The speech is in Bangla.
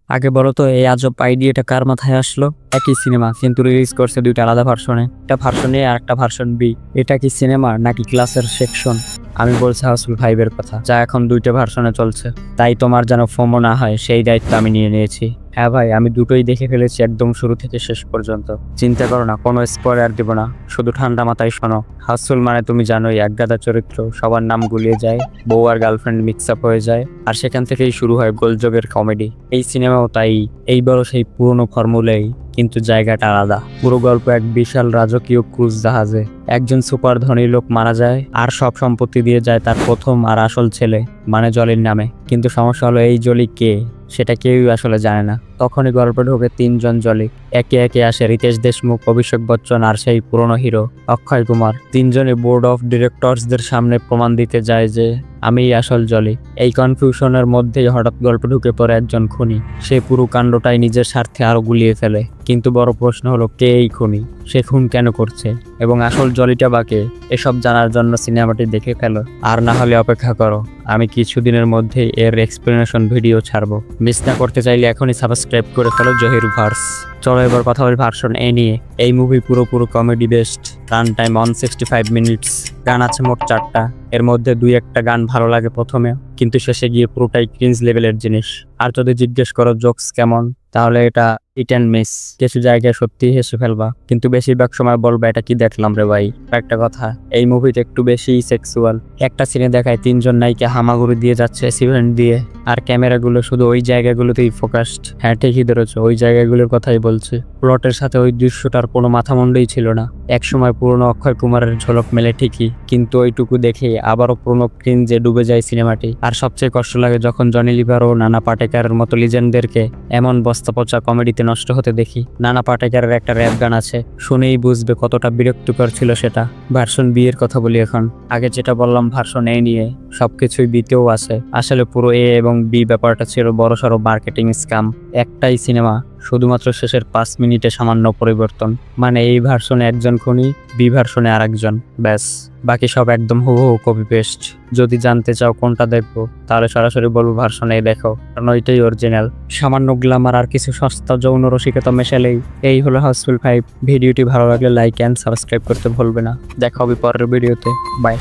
আগে বলো তো এই আজব আইডিয়াটা কার মাথায় আসলো? একই সিনেমা কিন্তু রিলিজ করছে দুইটা আলাদা ভার্সনে, একটা ভার্সন এ আর একটা ভার্সন বি। এটা কি সিনেমা নাকি ক্লাসের সেকশন? আমি বলছি হাউসফুল 5 এর কথা, যা এখন দুইটা ভার্সনে চলছে। তাই তোমার যেন ফোমো না হয় সেই দায়িত্ব আমি নিয়ে নিয়েছি। হ্যাঁ ভাই, আমি দুটোই দেখে ফেলেছি একদম শুরু থেকে শেষ পর্যন্ত। চিন্তা করো না, কোনো স্পয়লার দিব না, শুধু ঠান্ডা মাথায় শোনো। হাউসফুল মানে তুমি জানোই, একগাদা চরিত্র, সবার নাম গুলিয়ে যায়, বউ আর গার্লফ্রেন্ড মিক্স আপ হয়ে যায়, আর সেখান থেকেই শুরু হয় গোলযোগের কমেডি। এই সিনেমাও তাই, এই বড় সেই পুরনো ফর্মুলেই, কিন্তু জায়গাটা আলাদা। পুরো গল্প এক বিশাল রাজকীয় ক্রুজ জাহাজে একজন সুপার ধনী লোক মারা যায় আর সব সম্পত্তি দিয়ে যায় তার প্রথম আর আসল ছেলে মানে জলির নামে। কিন্তু সমস্যা হলো, এই জলি কে সেটা কেউই আসলে জানে না। তখনই গল্পে ঢোকে তিনজন জলি। একে একে আসে রিতেশ দেশমুখ, অভিষেক বচ্চন আর সেই পুরনো হিরো অক্ষয় কুমার। তিনজনে বোর্ড অফ ডিরেক্টরসদের সামনে প্রমাণ দিতে যায় যে আমিই আসল জলি। এই কনফিউশনের মধ্যেই হঠাৎ গল্পে ঢুকে পড়ে একজন খুনি। সে পুরো কাণ্ডটাই নিজের স্বার্থে আরো গুলিয়ে ফেলে। কিন্তু বড় প্রশ্ন হলো, কে এই খুনি? সে খুন কেন করছে? এবং আসল জলিটা বা কে? এসব জানার জন্য সিনেমাটি দেখে ফেলো, আর না হলে অপেক্ষা করো, আমি কিছুদিনের মধ্যেই এর এক্সপ্লেনেশন ভিডিও ছাড়বো। মিস না করতে চাইলে এখনই সাবস্ক্রাইব করে ফেলো জহির ভার্স। চলো এবার কথা বলি ভার্সন এ নিয়ে। এই মুভি পুরোপুরো comedy best, run time 165 minutes. গান আছে মোট 4টা, এর মধ্যে 2-1টা গান ভালো লাগে প্রথমে, কিন্তু শেষে গিয়ে পুরোটাই ক্রিঞ্জ লেভেলের জিনিস। আর যদি জিজ্ঞেস করো জোকস কেমন, তাহলে এটা ইট অ্যান্ড মিস। কিছু জায়গায় সত্যি হেসে ফেলবা, কিন্তু বেশিরভাগ সময় বলবা এটা কি দেখলাম রে ভাই। একটা কথা, এই মুভিটা একটু বেশি সেক্সুয়াল। একটা সিনে দেখায় তিনজন নায়িকা হামাগুড়ি দিয়ে যাচ্ছে সিমেন্ট দিয়ে, আর ক্যামেরাগুলো শুধু ওই জায়গাগুলোতেই ফোকাসড। হ্যাঁ ঠিকই ধরেছো, ওই জায়গাগুলোর কথাই বলছি। প্লটের সাথে ওই দৃশ্যটার কোনো মাথামুন্ডই ছিল না। একসময় পুরনো অক্ষয় কুমারের ঝলক মেলে ঠিকই, কিন্তু ওইটুকু দেখে আবারও পুরনো ক্রিঞ্জে ডুবে যায় সিনেমাটি। আর সবচেয়ে কষ্ট লাগে যখন জনি লিভার ও নানা পাটেকারের মতো লিজেন্ডদেরকে এমন বস্তাপচা কমেডিতে নষ্ট হতে দেখি। নানা পাটেকারের একটা র্যাপ গান আছে, শুনেই বুঝবে কতটা বিরক্তিকর ছিল সেটা। ভার্সন বি এর কথা বলি এখন। আগে যেটা বললাম ভার্সন এ নিয়ে, সবকিছুই বিতেও আছে। আসলে পুরো এ এবং বি ব্যাপারটা ছিল বড়সড় মার্কেটিং স্ক্যাম। একটাই সিনেমা, শুধুমাত্র শেষের 5 মিনিটে সামান্য পরিবর্তন। মানে এই ভার্সনে একজন খুনি, বি ভার্সনে আর একজন, ব্যাস। বাকি সব একদম হুবহু কপি পেস্ট। যদি জানতে চাও কোনটা দেখবো, তাহলে সরাসরি বলবো ভার্সন এ দেখো, কারণ ওইটাই অরিজিনাল। সামান্য গ্ল্যামার আর কিছু সস্তা যৌন রসিকতা মেশালেই এই হলো হাউসফুল 5। ভিডিওটি ভালো লাগলে লাইক অ্যান্ড সাবস্ক্রাইব করতে ভুলবে না। দেখা হবে পরের ভিডিওতে, বাই।